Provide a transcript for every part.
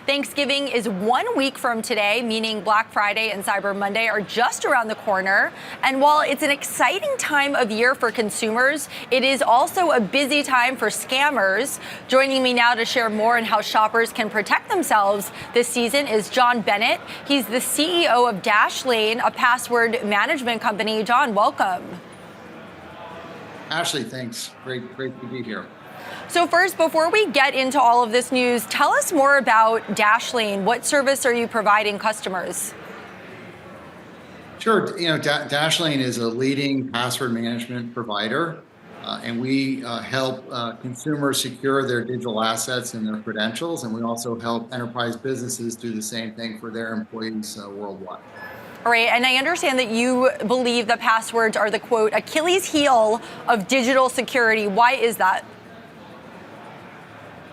Thanksgiving is 1 week from today, meaning Black Friday and Cyber Monday are just around the corner. And while it's an exciting time of year for consumers, it is also a busy time for scammers. Joining me now to share more on how shoppers can protect themselves this season is John Bennett. He's the CEO of Dashlane, a password management company. John, welcome. Ashley, thanks. Great to be here. So first, before we get into all of this news, tell us more about Dashlane. What service are you providing customers? Sure. Dashlane is a leading password management provider, and we help consumers secure their digital assets and their credentials, and we also help enterprise businesses do the same thing for their employees worldwide. All right, and I understand that you believe that passwords are the, quote, Achilles heel of digital security. Why is that?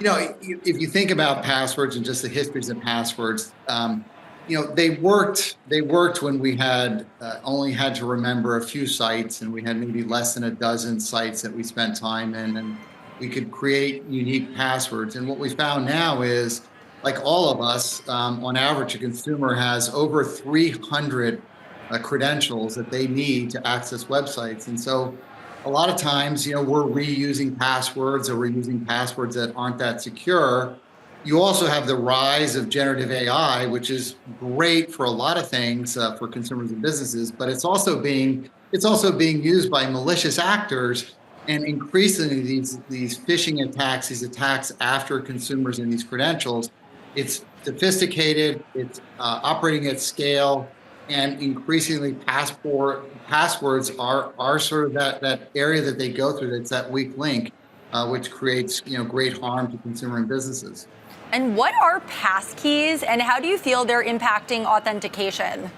If you think about passwords and just the histories of passwords, they worked when we had only had to remember a few sites, and we had maybe less than a dozen sites that we spent time in, and we could create unique passwords. And what we found now is, like all of us, on average, a consumer has over 300 credentials that they need to access websites. And so a lot of times, we're reusing passwords, or we're using passwords that aren't that secure. You also have the rise of generative AI, which is great for a lot of things for consumers and businesses, but it's also being used by malicious actors, and increasingly these phishing attacks, these attacks after consumers and these credentials. It's sophisticated, it's operating at scale, and increasingly passwords are sort of that area that they go through. That's that weak link, which creates great harm to consumer and businesses. And what are passkeys, and how do you feel they're impacting authentication?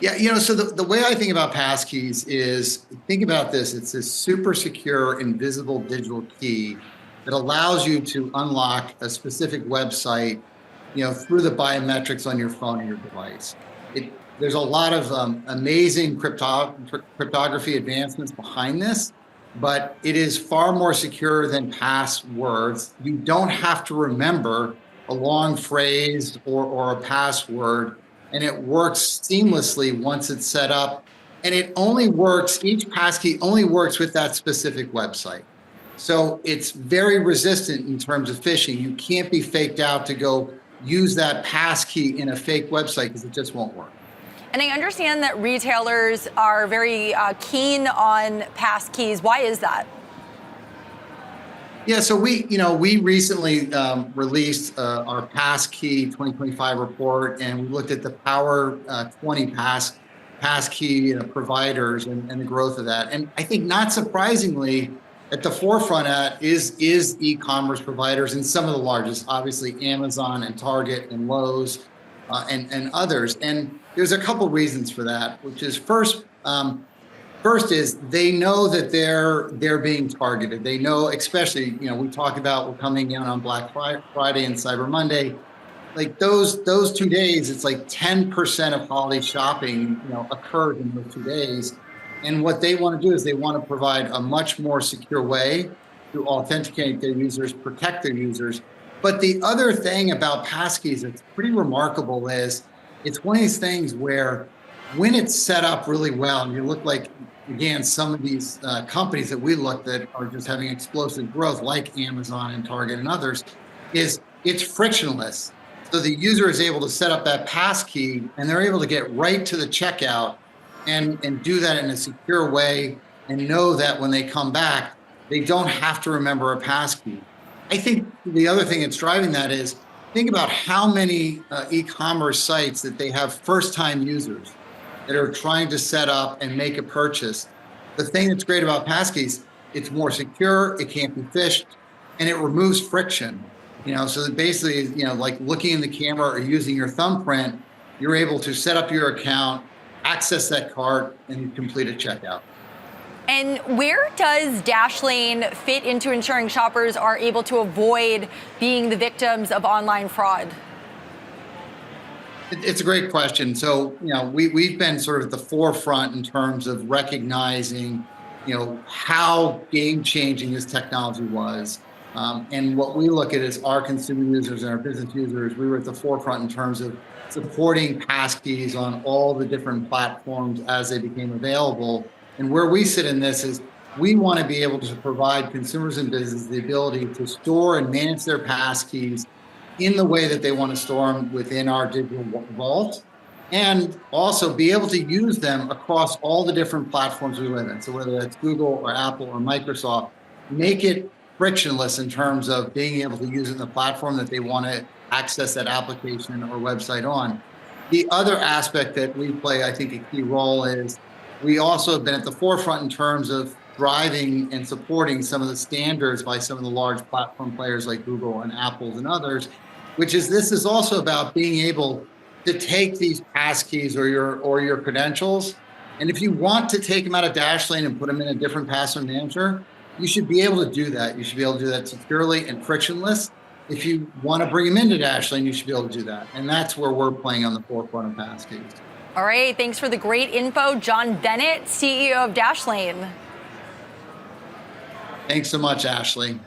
Yeah, so the way I think about passkeys is, think about this. It's this super secure, invisible digital key that allows you to unlock a specific website through the biometrics on your phone or your device. There's a lot of amazing cryptography advancements behind this, but it is far more secure than passwords. You don't have to remember a long phrase or a password, and it works seamlessly once it's set up. And each passkey only works with that specific website. So it's very resistant in terms of phishing. You can't be faked out to go use that passkey in a fake website, because it just won't work. And I understand that retailers are very keen on passkeys. Why is that? Yeah, so we recently released our Passkey 2025 report, and we looked at the Power 20 passkey providers and the growth of that. And I think, not surprisingly, at the forefront is e-commerce providers, and some of the largest, obviously Amazon and Target and Lowe's and others. And there's a couple reasons for that, which is first is they know that they're being targeted. They know, especially, we talk about we're coming in on Black Friday and Cyber Monday. Like those 2 days, it's like 10% of holiday shopping occurs in those 2 days. And what they want to do is they want to provide a much more secure way to authenticate their users, protect their users. But the other thing about passkeys that's pretty remarkable is it's one of these things where, when it's set up really well, and you look like, again, some of these companies that we looked at are just having explosive growth, like Amazon and Target and others, is it's frictionless. So the user is able to set up that passkey, and they're able to get right to the checkout and do that in a secure way, and know that when they come back, they don't have to remember a passkey. I think the other thing that's driving that is, think about how many e-commerce sites that they have first-time users that are trying to set up and make a purchase. The thing that's great about passkeys, it's more secure, it can't be phished, and it removes friction. So that basically, like looking in the camera or using your thumbprint, you're able to set up your account, access that cart, and complete a checkout. And where does Dashlane fit into ensuring shoppers are able to avoid being the victims of online fraud? It's a great question. So, we've been sort of at the forefront in terms of recognizing, how game-changing this technology was. And what we look at is our consumer users and our business users. We were at the forefront in terms of supporting passkeys on all the different platforms as they became available. And where we sit in this is we want to be able to provide consumers and businesses the ability to store and manage their passkeys in the way that they want to store them within our digital vault, and also be able to use them across all the different platforms we live in. So whether that's Google or Apple or Microsoft, make it frictionless in terms of being able to use it in the platform that they want to access that application or website on. The other aspect that we play, I think, a key role is we also have been at the forefront in terms of driving and supporting some of the standards by some of the large platform players like Google and Apple and others, which is this is also about being able to take these passkeys or your credentials, and if you want to take them out of Dashlane and put them in a different password manager, you should be able to do that. You should be able to do that securely and frictionless. If you want to bring them into Dashlane, you should be able to do that. And that's where we're playing on the forefront of passkeys. All right, thanks for the great info, John Bennett, CEO of Dashlane. Thanks so much, Ashley.